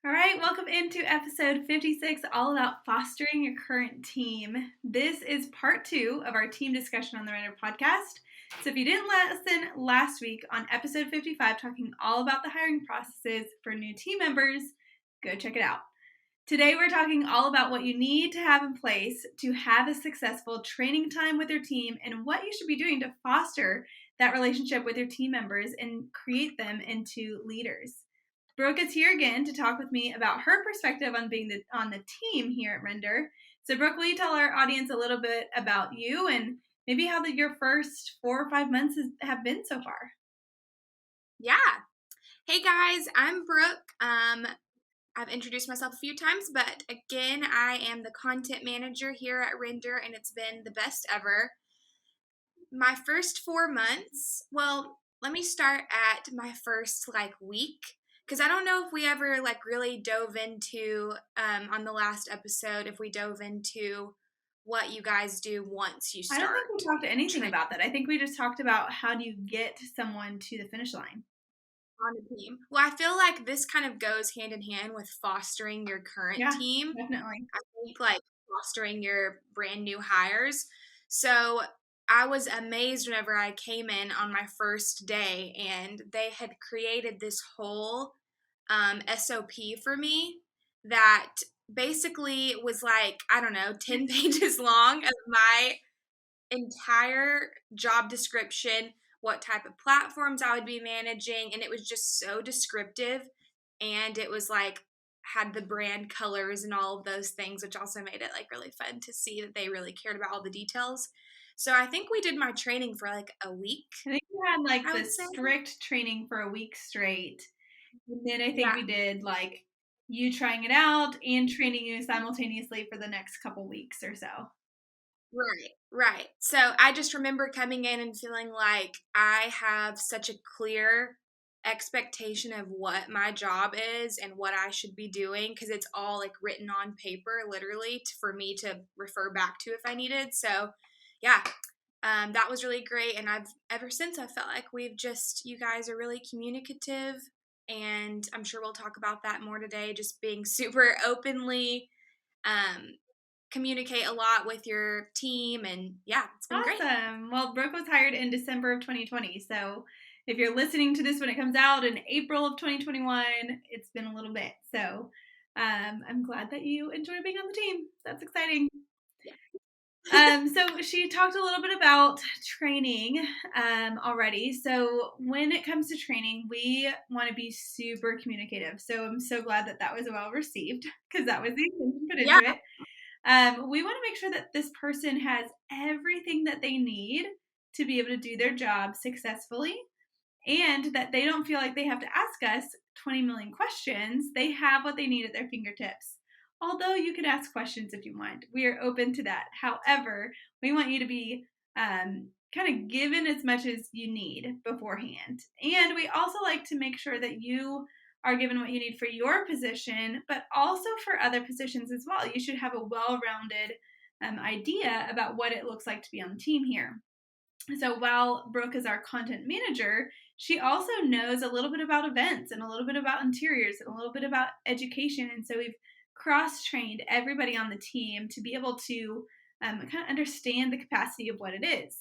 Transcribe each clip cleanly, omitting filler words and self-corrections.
All right, welcome into episode 56, all about fostering your current team. This is part 2 of our team discussion on the Render podcast. So if you didn't listen last week on episode 55, talking all about the hiring processes for new team members, go check it out. Today we're talking all about what you need to have in place to have a successful training time with your team and what you should be doing to foster that relationship with your team members and create them into leaders. Brooke is here again to talk with me about her perspective on being on the team here at Render. So, Brooke, will you tell our audience a little bit about you and maybe how your first 4 or 5 months have been so far? Yeah. Hey guys, I'm Brooke. I've introduced myself a few times, but again, I am the content manager here at Render, and it's been the best ever. My first 4 months, well, let me start at my first week, because I don't know if we ever really dove into on the last episode, if we dove into what you guys do once you I start don't think we talked anything training about that. I think we just talked about how do you get someone to the finish line. on the team. Well, I feel like this kind of goes hand in hand with fostering your current Yeah, team. definitely. I think fostering your brand new hires. So I was amazed whenever I came in on my first day and they had created this whole SOP for me that basically was I don't know, 10 pages long of my entire job description, what type of platforms I would be managing, and it was just so descriptive. And it was had the brand colors and all of those things, which also made it really fun to see that they really cared about all the details. So I think we did my training for a week. I think we had I the would say. strict training for a week straight. And then I think Yeah. we did you trying it out and training you simultaneously for the next couple weeks or so. Right. So I just remember coming in and feeling like I have such a clear expectation of what my job is and what I should be doing, because it's all written on paper, literally, for me to refer back to if I needed. So, yeah, that was really great. And ever since I felt like you guys are really communicative, and I'm sure we'll talk about that more today. Just being super openly um, communicate a lot with your team, and yeah, it's been great. Awesome. Well, Brooke was hired in December of 2020. So if you're listening to this when it comes out in April of 2021, it's been a little bit. So I'm glad that you enjoy being on the team. That's exciting. So she talked a little bit about training already. So when it comes to training, we want to be super communicative. So I'm so glad that that was well received because that was the intention put Yeah. into it. We want to make sure that this person has everything that they need to be able to do their job successfully and that they don't feel like they have to ask us 20 million questions. They have what they need at their fingertips. Although you can ask questions if you want, we are open to that. However, we want you to be kind of given as much as you need beforehand. And we also like to make sure that you are given what you need for your position, but also for other positions as well. You should have a well-rounded idea about what it looks like to be on the team here. So while Brooke is our content manager, she also knows a little bit about events and a little bit about interiors and a little bit about education. And so we've cross-trained everybody on the team to be able to kind of understand the capacity of what it is.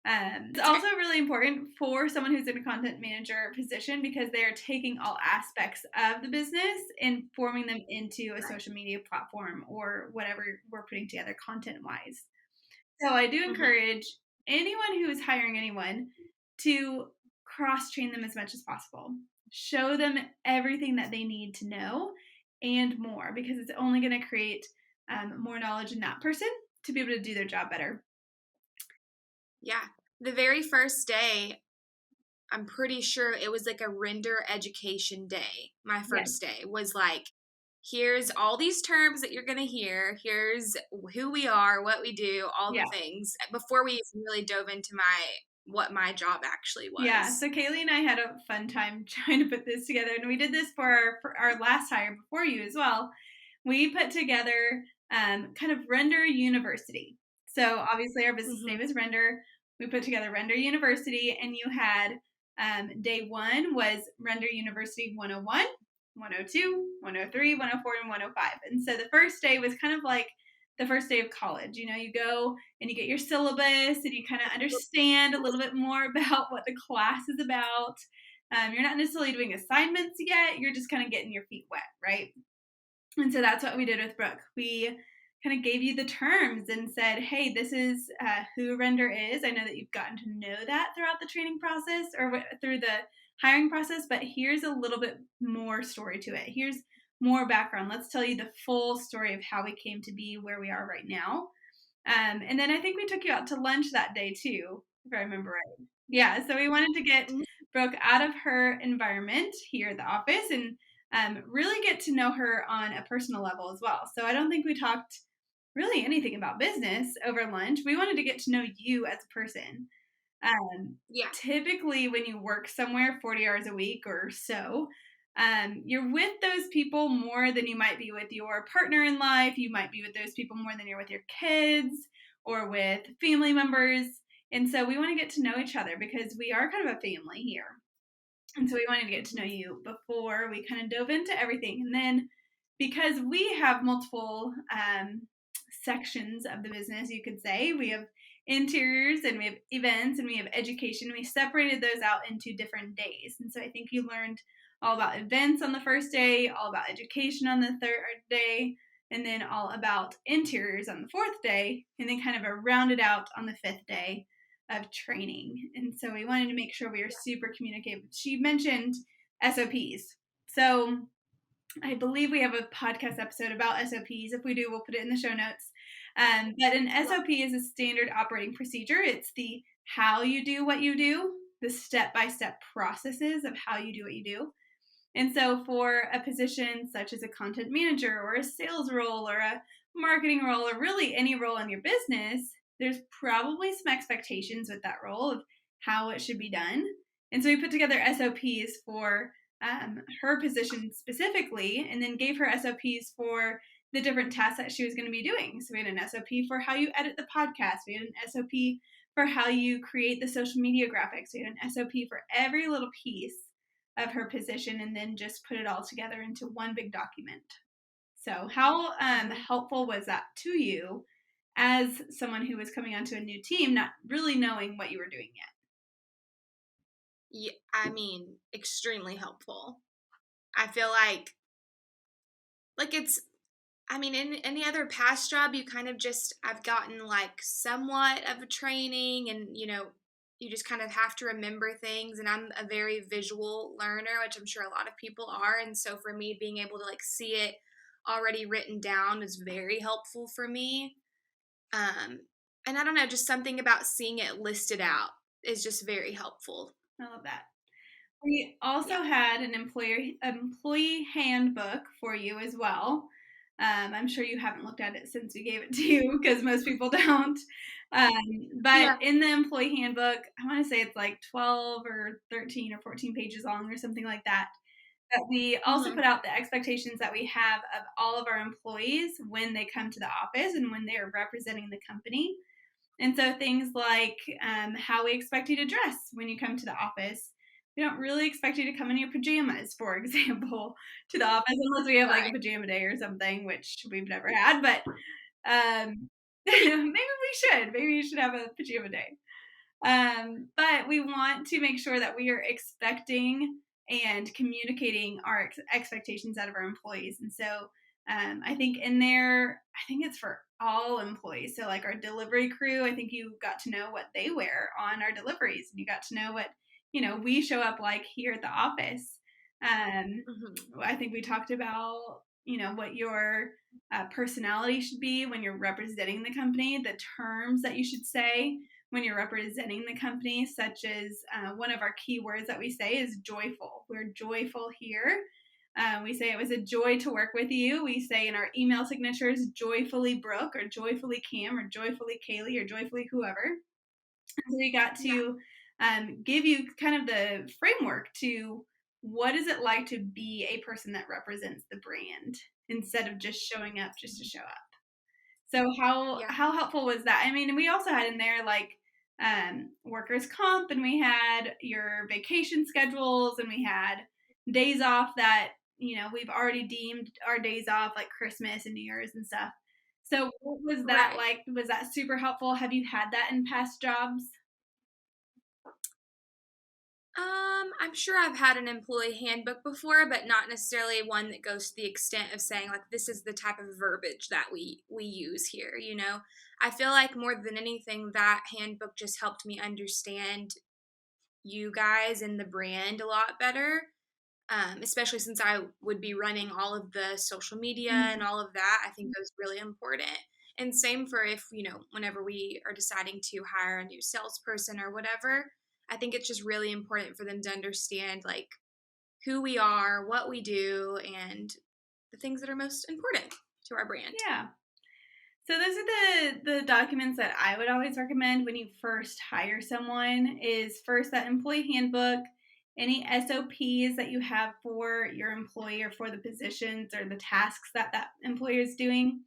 It's also really important for someone who's in a content manager position because they are taking all aspects of the business and forming them into a social media platform or whatever we're putting together content-wise. So I do encourage anyone who is hiring anyone to cross-train them as much as possible. Show them everything that they need to know and more because it's only going to create more knowledge in that person to be able to do their job better. Yeah. The very first day, I'm pretty sure it was a render education day. My first day was here's all these terms that you're going to hear. Here's who we are, what we do, all the things, before we even really dove into what my job actually was. Yeah, so Kaylee and I had a fun time trying to put this together, and we did this for our last hire before you as well. We put together kind of Render University. So obviously our business name is Render. We put together Render University, and you had day 1 was Render University 101, 102, 103, 104, and 105. And so the first day was kind of like the first day of college. You go and you get your syllabus and you kind of understand a little bit more about what the class is about. You're not necessarily doing assignments yet. You're just kind of getting your feet wet, right? And so that's what we did with Brooke. We kind of gave you the terms and said, hey, this is who a render is. I know that you've gotten to know that throughout the training process or through the hiring process, but here's a little bit more story to it. Here's more background. Let's tell you the full story of how we came to be where we are right now. And then I think we took you out to lunch that day too, if I remember right. Yeah, so we wanted to get Brooke out of her environment here at the office and really get to know her on a personal level as well. So I don't think we talked really anything about business over lunch. We wanted to get to know you as a person. Typically, when you work somewhere 40 hours a week or so, you're with those people more than you might be with your partner in life. You might be with those people more than you're with your kids or with family members. And so we want to get to know each other because we are kind of a family here. And so we wanted to get to know you before we kind of dove into everything. And then because we have multiple sections of the business, you could say, we have interiors and we have events and we have education. We separated those out into different days. And so I think you learned all about events on the first day, all about education on the third day, and then all about interiors on the fourth day, and then kind of a rounded out on the fifth day of training. And so we wanted to make sure we were super communicative. She mentioned SOPs. So I believe we have a podcast episode about SOPs. If we do, we'll put it in the show notes. But an SOP is a standard operating procedure. It's the how you do what you do, the step-by-step processes of how you do what you do. And so for a position such as a content manager or a sales role or a marketing role or really any role in your business, there's probably some expectations with that role of how it should be done. And so we put together SOPs for her position specifically and then gave her SOPs for the different tasks that she was going to be doing. So we had an SOP for how you edit the podcast. We had an SOP for how you create the social media graphics. We had an SOP for every little piece of her position and then just put it all together into one big document. So how helpful was that to you as someone who was coming onto a new team, not really knowing what you were doing yet? Yeah, I mean, extremely helpful. I feel like it's, I mean, in any other past job, you kind of just, I've gotten like somewhat of a training and, you just kind of have to remember things. And I'm a very visual learner, which I'm sure a lot of people are. And so for me, being able to like see it already written down is very helpful for me. And I don't know, just something about seeing it listed out is just very helpful. I love that. We also had an employee handbook for you as well. I'm sure you haven't looked at it since we gave it to you because most people don't. But in the employee handbook, I want to say it's like 12 or 13 or 14 pages long or something like that. But we also put out the expectations that we have of all of our employees when they come to the office and when they're representing the company. And so things like how we expect you to dress when you come to the office. We don't really expect you to come in your pajamas, for example, to the office unless we have like a pajama day or something, which we've never had. But maybe we should. Maybe you should have a pajama day. But we want to make sure that we are expecting and communicating our expectations out of our employees. And so I think in there, I think it's for all employees. So like our delivery crew, I think you got to know what they wear on our deliveries. And you got to know what, we show up like here at the office. I think we talked about, what your personality should be when you're representing the company, the terms that you should say when you're representing the company, such as one of our key words that we say is joyful. We're joyful here. We say it was a joy to work with you. We say in our email signatures, joyfully Brooke or joyfully Cam or joyfully Kaylee or joyfully whoever. So we got to give you kind of the framework to what is it like to be a person that represents the brand instead of just showing up just to show up. So how helpful was that? I mean, we also had in there like workers' comp, and we had your vacation schedules, and we had days off that we've already deemed our days off like Christmas and New Year's and stuff. So what was that Right. like? Was that super helpful? Have you had that in past jobs? I'm sure I've had an employee handbook before, but not necessarily one that goes to the extent of saying like this is the type of verbiage that we use here, you know. I feel like more than anything that handbook just helped me understand you guys and the brand a lot better. Especially since I would be running all of the social media and Mhm. all of that. I think that was really important. And same for if, whenever we are deciding to hire a new salesperson or whatever, I think it's just really important for them to understand like who we are, what we do, and the things that are most important to our brand. Yeah. So those are the documents that I would always recommend when you first hire someone is first that employee handbook, any SOPs that you have for your employee or for the positions or the tasks that that employer is doing,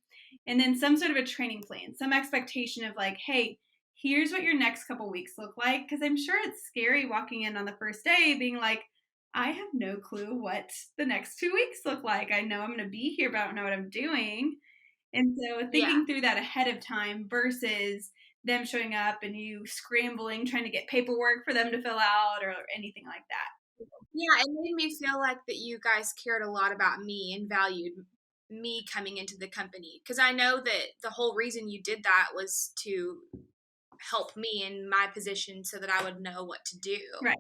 and then some sort of a training plan, some expectation of like, hey, here's what your next couple weeks look like, because I'm sure it's scary walking in on the first day being like, I have no clue what the next 2 weeks look like. I know I'm going to be here, but I don't know what I'm doing. And so Yeah. thinking through that ahead of time versus them showing up and you scrambling trying to get paperwork for them to fill out or anything like that. Yeah, it made me feel like that you guys cared a lot about me and valued me coming into the company because I know that the whole reason you did that was to help me in my position so that I would know what to do. Right.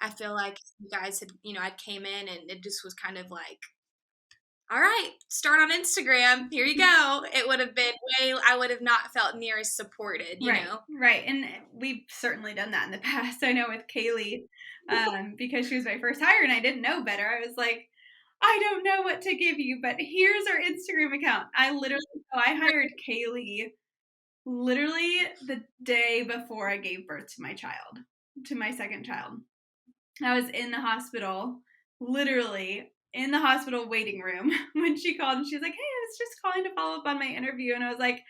I feel like you guys had, I came in and it just was kind of like, all right, start on Instagram. Here you go. It would have been I would have not felt near as supported, you Right. know? Right. And we've certainly done that in the past. I know with Kaylee, because she was my first hire and I didn't know better. I was like, I don't know what to give you, but here's our Instagram account. I hired Kaylee literally the day before I gave birth to my child, to my second child. I was in the hospital, literally in the hospital waiting room when she called and she was like, hey, I was just calling to follow up on my interview. And I was like,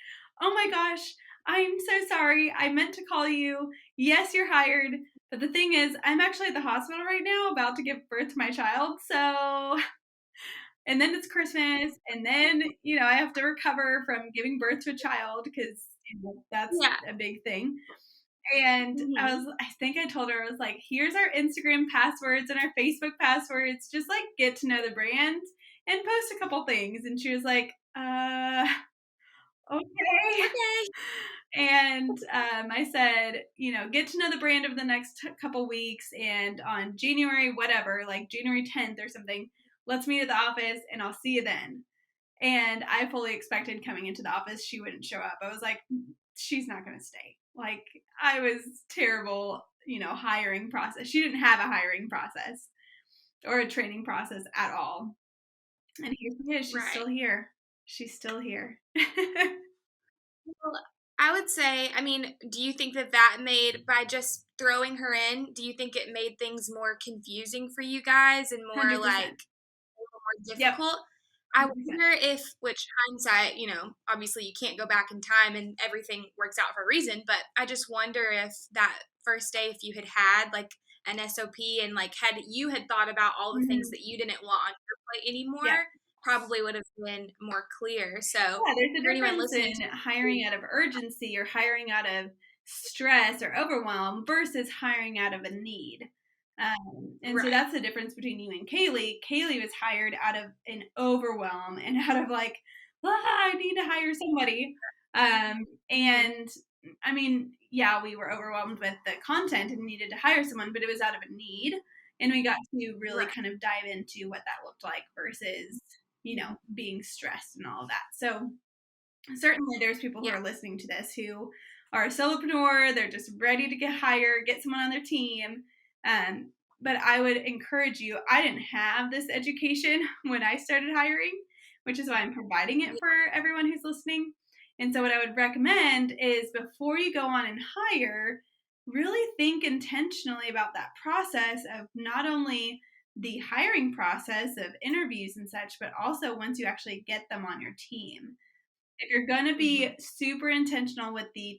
oh my gosh, I'm so sorry. I meant to call you. Yes, you're hired. But the thing is, I'm actually at the hospital right now about to give birth to my child. So, and then it's Christmas. And then, I have to recover from giving birth to a child because that's Yeah. a big thing. And Hmm. I think I told her, I was like, here's our Instagram passwords and our Facebook passwords. Just like get to know the brand and post a couple things. And she was like, okay. Okay. And I said, get to know the brand over the next couple weeks. And on January, whatever, like January 10th or something, let's meet at the office and I'll see you then. And I fully expected coming into the office, she wouldn't show up. I was like, she's not going to stay. Like, I was terrible, hiring process. She didn't have a hiring process or a training process at all. And here she is. She's Right. still here. She's still here. Well, I would say, I mean, do you think that made, by just throwing her in, do you think it made things more confusing for you guys and more like 100%. more Yep. difficult? I 100%. wonder if, which hindsight, obviously you can't go back in time and everything works out for a reason, but I just wonder if that first day, if you had like an SOP and like had thought about all the things Mm-hmm. that you didn't want on your plate Yep. anymore, probably would have been more clear. So Yeah, there's a for anyone difference listening in to hiring out of urgency or hiring out of stress or overwhelm versus hiring out of a need. And so right. that's the difference between you and Kaylee. Kaylee was hired out of an overwhelm and out of like, I need to hire somebody. Mhm. And I mean, yeah, we were overwhelmed with the content and needed to hire someone, but it was out of a need. And we got to really Right. kind of dive into what that looked like versus, being stressed and all of that. So certainly there's people who Yeah. are listening to this who are a solopreneur, they're just ready to get hired, get someone on their team. um, but I would encourage you, I didn't have this education when I started hiring, which is why I'm providing it Yeah. for everyone who's listening. And so what I would recommend is before you go on and hire, really think intentionally about that process of not only the hiring process of interviews and such, but also once you actually get them on your team. If you're going to be Mhm. super intentional with the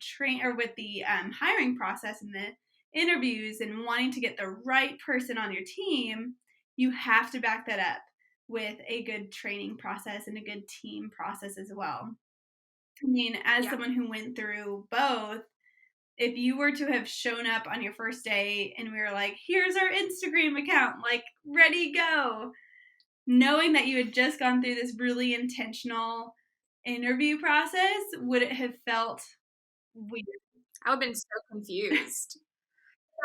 hiring process and the interviews and wanting to get the right person on your team, you have to back that up. with a good training process and a good team process as well. I mean, as someone who went through both, if you were to have shown up on your first day and we were like, here's our Instagram account, like, ready, go, knowing that you had just gone through this really intentional interview process, would it have felt weird? I would have been so confused.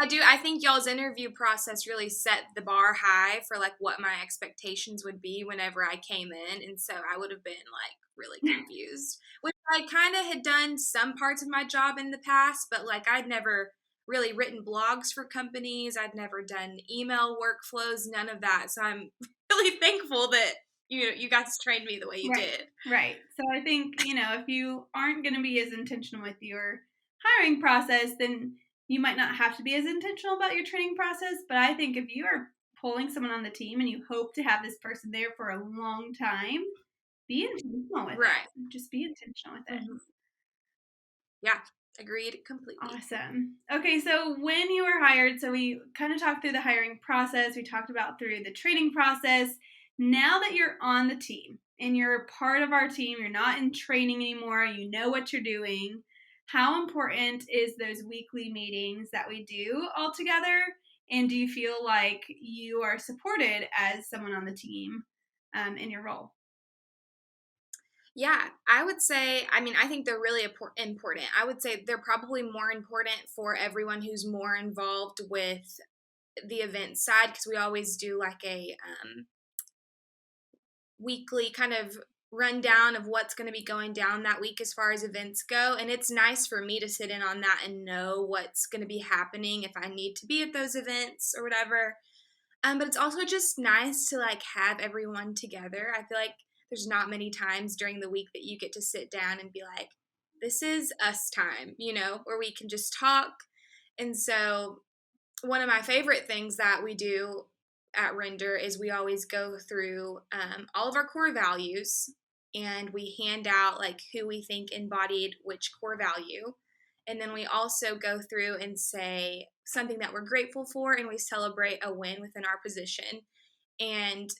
I think y'all's interview process really set the bar high for like what my expectations would be whenever I came in. And so I would have been like really confused, which I kind of had done some parts of my job in the past, but like I'd never really written blogs for companies. I'd never done email workflows, none of that. So I'm really thankful that you guys trained me the way you did. Right. So I think, if you aren't going to be as intentional with your hiring process, then you might not have to be as intentional about your training process. But I think if you are pulling someone on the team and you hope to have this person there for a long time, be intentional with it. Just be intentional with it. Yeah. Agreed completely. Awesome. Okay, so when you were hired, so we kind of talked through the hiring process, we talked about through the training process. Now that you're on the team and you're part of our team, you're not in training anymore, you know what you're doing, how important is those weekly meetings that we do all together? And do you feel like you are supported as someone on the team in your role? Yeah, I would say, I think they're really important. I would say they're probably more important for everyone who's more involved with the event side, because we always do like a weekly kind of rundown of what's going to be going down that week as far as events go. And it's nice for me to sit in on that and know what's going to be happening if I need to be at those events or whatever. But it's also just nice to like have everyone together. I feel like there's not many times during the week that you get to sit down and be like, this is us time, where we can just talk. And so one of my favorite things that we do at Render is we always go through all of our core values, and we hand out like who we think embodied which core value. And then we also go through and say something that we're grateful for, and we celebrate a win within our position. And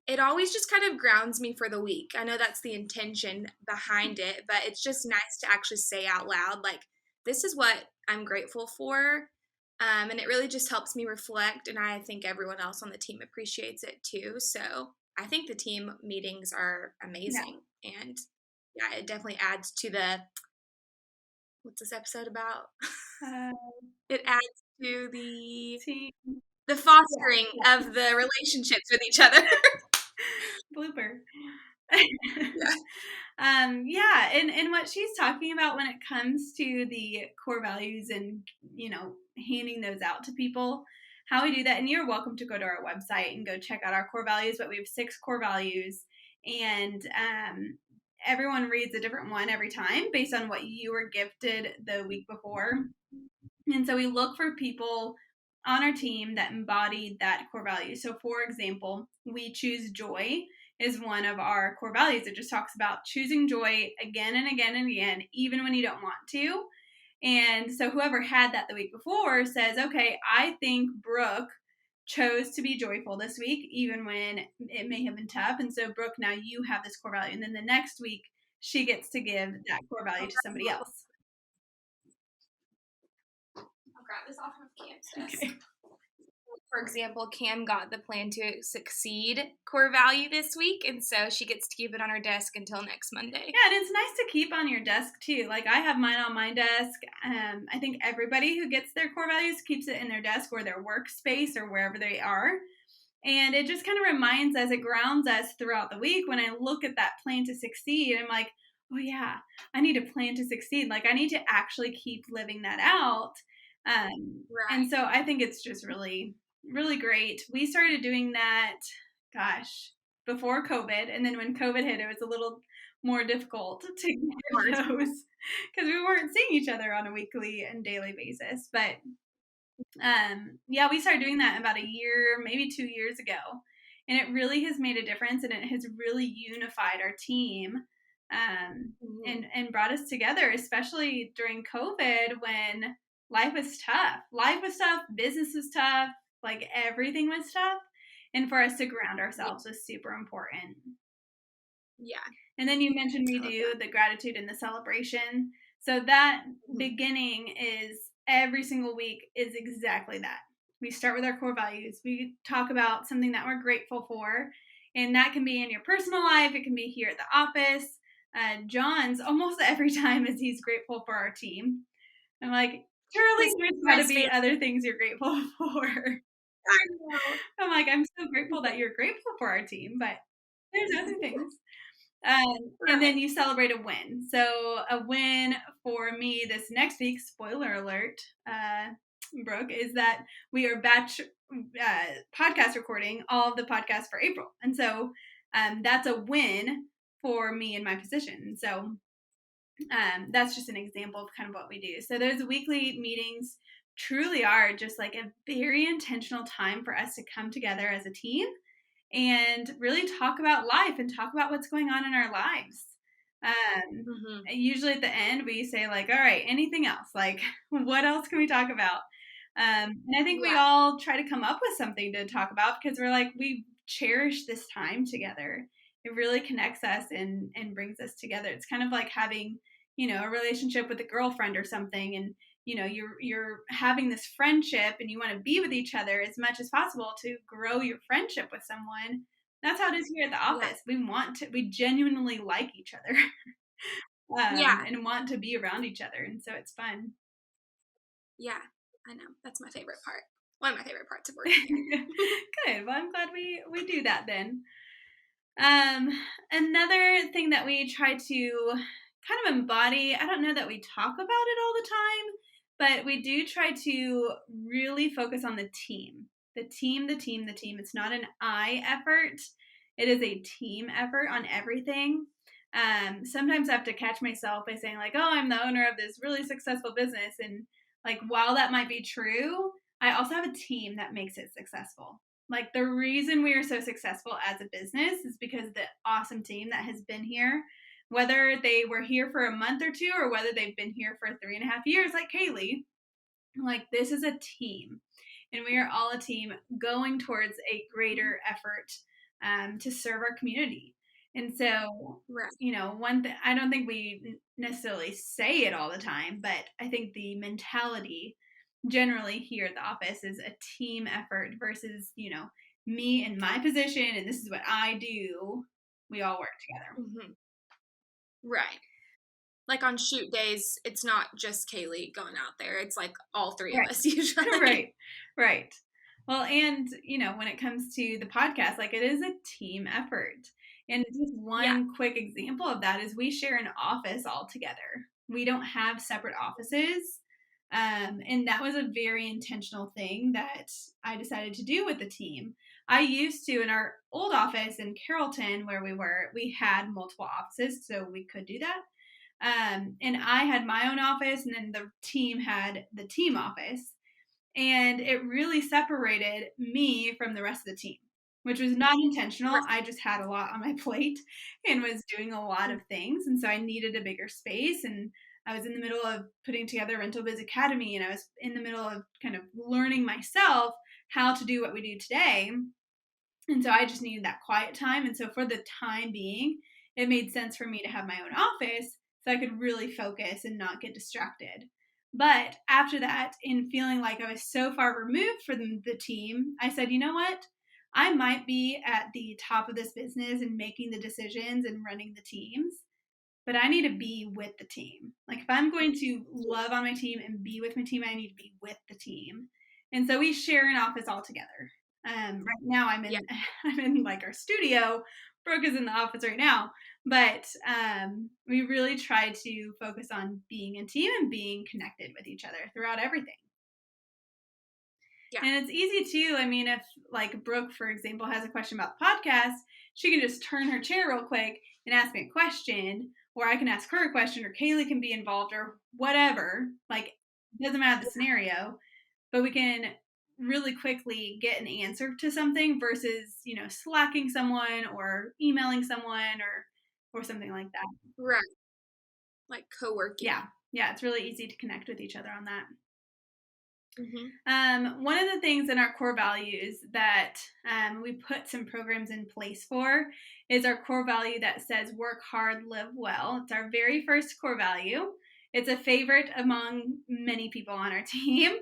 it always just kind of grounds me for the week. I know that's the intention behind it, but it's just nice to actually say out loud, like, this is what I'm grateful for. And it really just helps me reflect, and I think everyone else on the team appreciates it too. So I think the team meetings are amazing. Yeah. And yeah, it definitely adds to what's this episode about? It adds to the fostering of the relationships with each other. Blooper. And what she's talking about when it comes to the core values and handing those out to people, how we do that, and you're welcome to go to our website and go check out our core values, but we have 6 core values, and everyone reads a different one every time based on what you were gifted the week before. And so we look for people on our team that embodied that core value. So for example, we choose joy is one of our core values. It just talks about choosing joy again and again and again, even when you don't want to. And so whoever had that the week before says, okay, I think Brooke chose to be joyful this week, even when it may have been tough. And so Brooke, now you have this core value. And then the next week, she gets to give that core value to somebody else. I'll grab this off of Cam's desk. Okay. For example, Cam got the plan to succeed core value this week, and so she gets to keep it on her desk until next Monday. Yeah, and it's nice to keep on your desk too. Like I have mine on my desk. I think everybody who gets their core values keeps it in their desk or their workspace or wherever they are. And it just kind of reminds us, it grounds us throughout the week. When I look at that plan to succeed, I'm like, oh yeah, I need a plan to succeed. Like I need to actually keep living that out. Right. And so I think it's just really, really great. We started doing that, before COVID. And then when COVID hit, it was a little more difficult to get those because we weren't seeing each other on a weekly and daily basis. But we started doing that about a year, maybe 2 years ago. And it really has made a difference, and it has really unified our team and brought us together, especially during COVID when life was tough. Business was tough, like everything was tough. and for us to ground ourselves is super important. Yeah. And then you mentioned we I love do that. the gratitude and the celebration. So that Mhm. beginning is every single week is exactly that. We start with our core values. We talk about something that we're grateful for. And that can be in your personal life, it can be here at the office. John's almost every time is he's grateful for our team. I'm like, surely His there's got to his be favorite. other things you're grateful for. I know. I'm like, I'm so grateful that you're grateful for our team, but there's other things. And then Right. you celebrate a win. So a win for me this next week, spoiler alert, Brooke, is that we are batch podcast recording all of the podcasts for April. And so that's a win for me in my position. So that's just an example of kind of what we do. So those weekly meetings truly are just like a very intentional time for us to come together as a team and really talk about life and talk about what's going on in our lives. Mhm. Usually at the end, we say, like, all right, anything else? Like, what else can we talk about? And I think we Right. all try to come up with something to talk about because we're like, we cherish this time together. It really connects us and brings us together. It's kind of like having, a relationship with a girlfriend or something. And you're having this friendship and you want to be with each other as much as possible to grow your friendship with someone. That's how it is here at the Yeah. office. We genuinely like each other. Yeah. And want to be around each other, and so it's fun. Yeah. I know. That's my favorite part. One of my favorite parts of working here. Good. Well, I'm glad we do that then. Um, Another thing that we try to kind of embody, I don't know that we talk about it all the time, but we do try to really focus on the team. The team, the team, the team. It's not an I effort. It is a team effort on everything. Sometimes I have to catch myself by saying, like, oh, I'm the owner of this really successful business. And like, while that might be true, I also have a team that makes it successful. Like, the reason we are so successful as a business is because the awesome team that has been here, whether they were here for a month or two or whether they've been here for 3.5 years, like Kaylee, like, this is a team. And we are all a team going towards a greater effort to serve our community. And so, Right. one thing, I don't think we necessarily say it all the time, but I think the mentality generally here at the office is a team effort versus, me in my position and this is what I do. We all work together. Mhm. Right. Like on shoot days, it's not just Kaylee going out there. It's like all three of Right. us usually. Right. Right. Well, and when it comes to the podcast, like, it is a team effort. And just Yeah. one quick example of that is we share an office all together. We don't have separate offices. And that was a very intentional thing that I decided to do with the team. I used to, in our old office in Carrollton, where we had multiple offices, so we could do that. And I had my own office, and then the team had the team office. And it really separated me from the rest of the team, which was not intentional. Right. I just had a lot on my plate and was doing a lot Mm. of things. And so I needed a bigger space. And I was in the middle of putting together Rental Biz Academy, and I was in the middle of kind of learning myself how to do what we do today. And so I just needed that quiet time. And so for the time being, it made sense for me to have my own office so I could really focus and not get distracted. But after that, in feeling like I was so far removed from the team, I said, you know what? I might be at the top of this business and making the decisions and running the teams, but I need to be with the team. Like, if I'm going to love on my team and be with my team, I need to be with the team. And so we share an office all together. Right now I'm Yeah. in I'm in like our studio. Brooke is in the office right now, but we really try to focus on being a team and being connected with each other throughout everything. Yeah. And it's easy too. I mean, if like Brooke, for example, has a question about the podcast, she can just turn her chair real quick and ask me a question, or I can ask her a question, or Kaylee can be involved, or whatever. Like, it doesn't matter the scenario, but we can really quickly get an answer to something versus, slacking someone or emailing someone or something like that. Right. Like co-working. Yeah. Yeah, it's really easy to connect with each other on that. One of the things in our core values that we put some programs in place for is our core value that says work hard, live well. It's our very first core value. It's a favorite among many people on our team.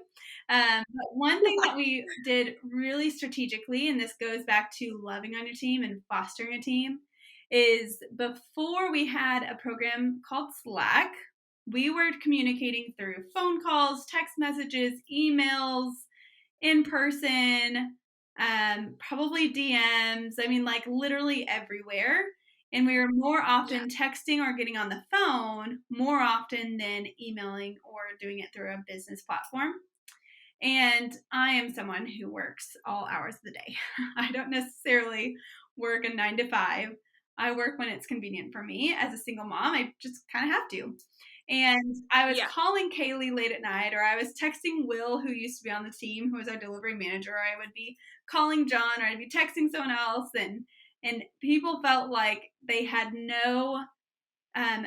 But one thing that we did really strategically, and this goes back to loving on your team and fostering a team, is before we had a program called Slack, we were communicating through phone calls, text messages, emails, in person, probably DMs. I mean, like literally everywhere. And we were more often texting or getting on the phone more often than emailing or doing it through a business platform. And I am someone who works all hours of the day. I don't necessarily work a 9 to 5. I work when it's convenient for me. As a single mom, I just kind of have to. And I was calling Kaylee late at night, or I was texting Will, who used to be on the team, who was our delivery manager. Or I would be calling John, or I'd be texting someone else. And people felt like they had no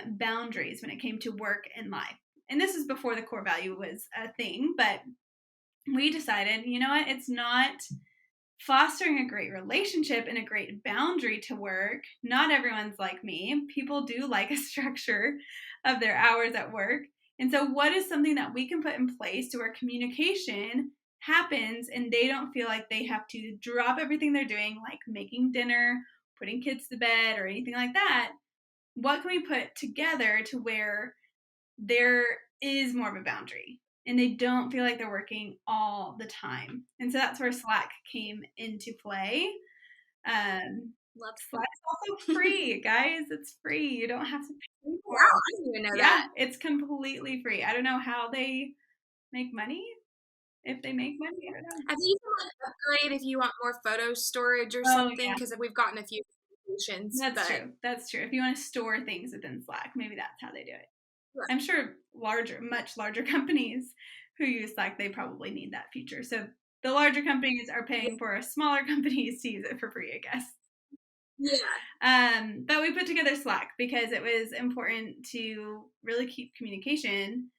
boundaries when it came to work and life. And this is before the core value was a thing, but we decided, you know what, it's not fostering a great relationship and a great boundary to work. Not everyone's like me. People do like a structure of their hours at work. And so what is something that we can put in place to where communication happens and they don't feel like they have to drop everything they're doing, like making dinner, putting kids to bed, or anything like that? What can we put together to where there is more of a boundary and they don't feel like they're working all the time? And so that's where Slack came into play. Love Slack's also free, guys. It's free. You don't have to pay for Wow, it. I didn't even know that. It's completely free. I don't know how they make money. If they make money, I don't know. I think you can upgrade if you want more photo storage or something, because we've gotten a few notifications. That's true. If you want to store things within Slack, maybe that's how they do it. Right. I'm sure much larger companies who use Slack, they probably need that feature. So the larger companies are paying for smaller companies to use it for free, I guess. But we put together Slack because it was important to really keep communication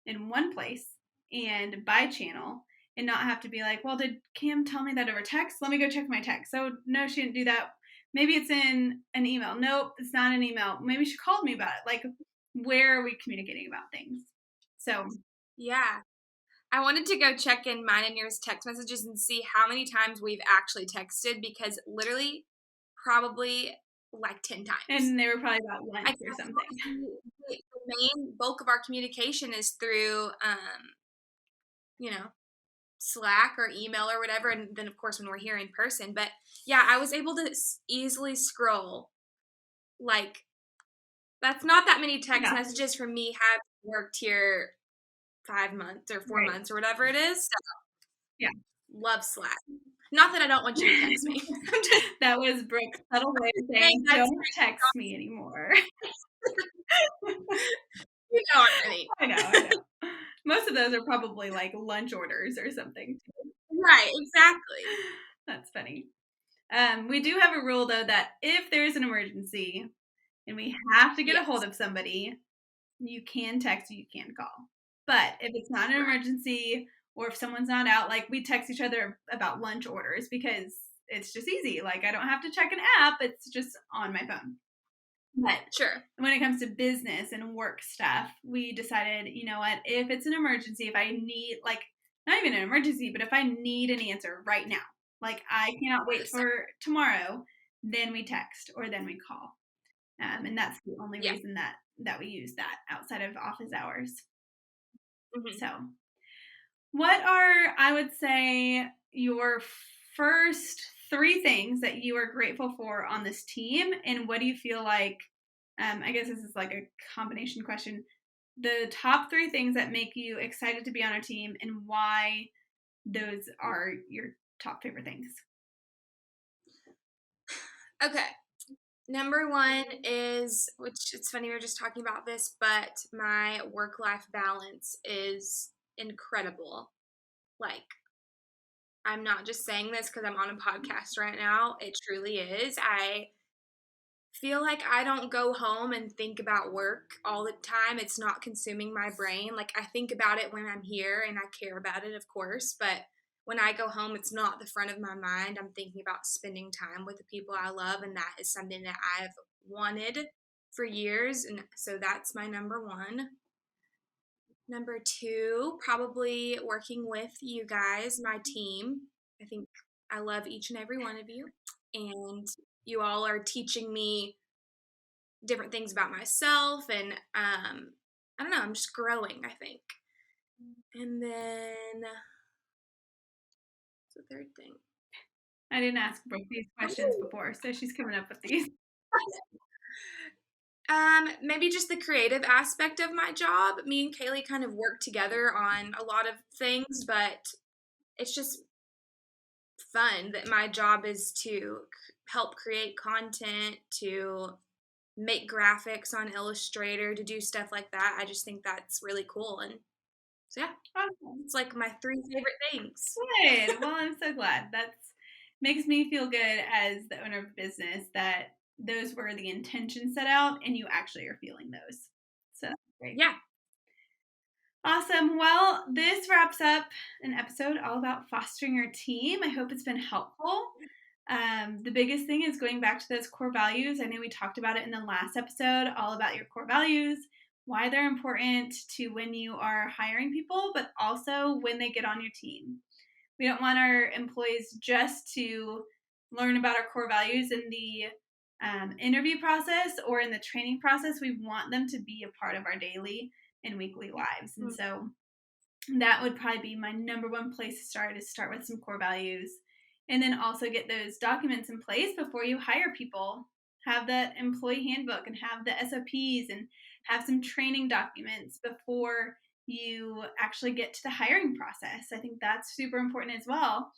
in one place and by channel and not have to be like, well, did Kim tell me that over text? Let me go check my text. So no, she didn't do that. Maybe it's in an email. Nope, it's not an email. Maybe she called me about it. Like, where are we communicating about things? So I wanted to go check in mine and yours text messages and see how many times we've actually texted, because literally probably like 10 times. And they were probably about lunch or something. The main bulk of our communication is through, Slack or email or whatever. And then, of course, when we're here in person. But yeah, I was able to easily scroll. Like, that's not that many text messages from me having worked here 5 months or 4 months or whatever it is. So, love Slack. Not that I don't want you to text me. That was Brooke's subtle way of saying, don't text me anymore. You know what I mean. I know. Most of those are probably like lunch orders or something. Right, exactly. That's funny. We do have a rule, though, that if there's an emergency and we have to get a hold of somebody, you can text, you can call. But if it's not an emergency or if someone's not out, like we text each other about lunch orders because it's just easy. Like I don't have to check an app. It's just on my phone. But when it comes to business and work stuff, we decided, you know what, if it's an emergency, if I need, like, not even an emergency, but if I need an answer right now, like I cannot wait for tomorrow, then we text or then we call. And that's the only reason that we use that outside of office hours. So what are, I would say, your first 3 things that you are grateful for on this team, and what do you feel like, I guess this is like a combination question, the top 3 things that make you excited to be on our team and why those are your top favorite things? Okay. Number 1 is, which it's funny we were just talking about this, but my work-life balance is incredible. Like, I'm not just saying this because I'm on a podcast right now. It truly is. I feel like I don't go home and think about work all the time. It's not consuming my brain. Like I think about it when I'm here and I care about it, of course, but when I go home, it's not the front of my mind. I'm thinking about spending time with the people I love, and that is something that I've wanted for years, and so that's my number one. Number two, probably working with you guys, my team. I think I love each and every one of you, and you all are teaching me different things about myself, and I don't know, I'm just growing, I think. And then what's the third thing? I didn't ask Brooke these questions before, so she's coming up with these. Maybe just the creative aspect of my job. Me and Kaylee kind of work together on a lot of things, but it's just fun that my job is to help create content, to make graphics on Illustrator, to do stuff like that. I just think that's really cool. And so, yeah, Awesome. it's like my three favorite things. Good. Well, I'm so glad. That makes me feel good as the owner of the business that those were the intentions set out and you actually are feeling those. So that's great. Yeah. Awesome. Well, this wraps up an episode all about fostering your team. I hope it's been helpful. The biggest thing is going back to those core values. I know we talked about it in the last episode, all about your core values, why they're important to when you are hiring people, but also when they get on your team. We don't want our employees just to learn about our core values in the interview process or in the training process. We want them to be a part of our daily and weekly lives. And so that would probably be my number one place to start, is start with some core values. And then also get those documents in place before you hire people. Have that employee handbook and have the SOPs and have some training documents before you actually get to the hiring process. I think that's super important as well.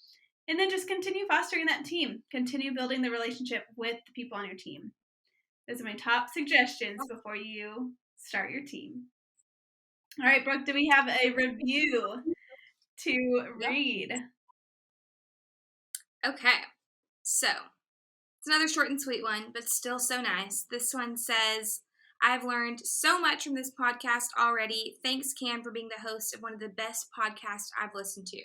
And then just continue fostering that team. Continue building the relationship with the people on your team. Those are my top suggestions before you start your teem. All right, Brooke, do we have a review to read? Okay, so it's another short and sweet one, but still so nice. This one says, I've learned so much from this podcast already. Thanks, Cam, for being the host of one of the best podcasts I've listened to.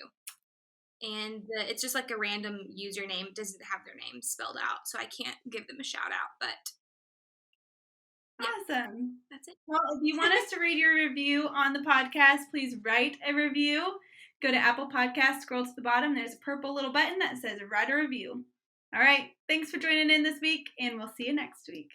And it's just like a random username. It doesn't have their name spelled out, so I can't give them a shout out, but yeah. Awesome. That's it. Well, if you want us to read your review on the podcast, please write a review. Go to Apple Podcasts, scroll to the bottom. There's a purple little button that says write a review. All right. Thanks for joining in this week, and we'll see you next week.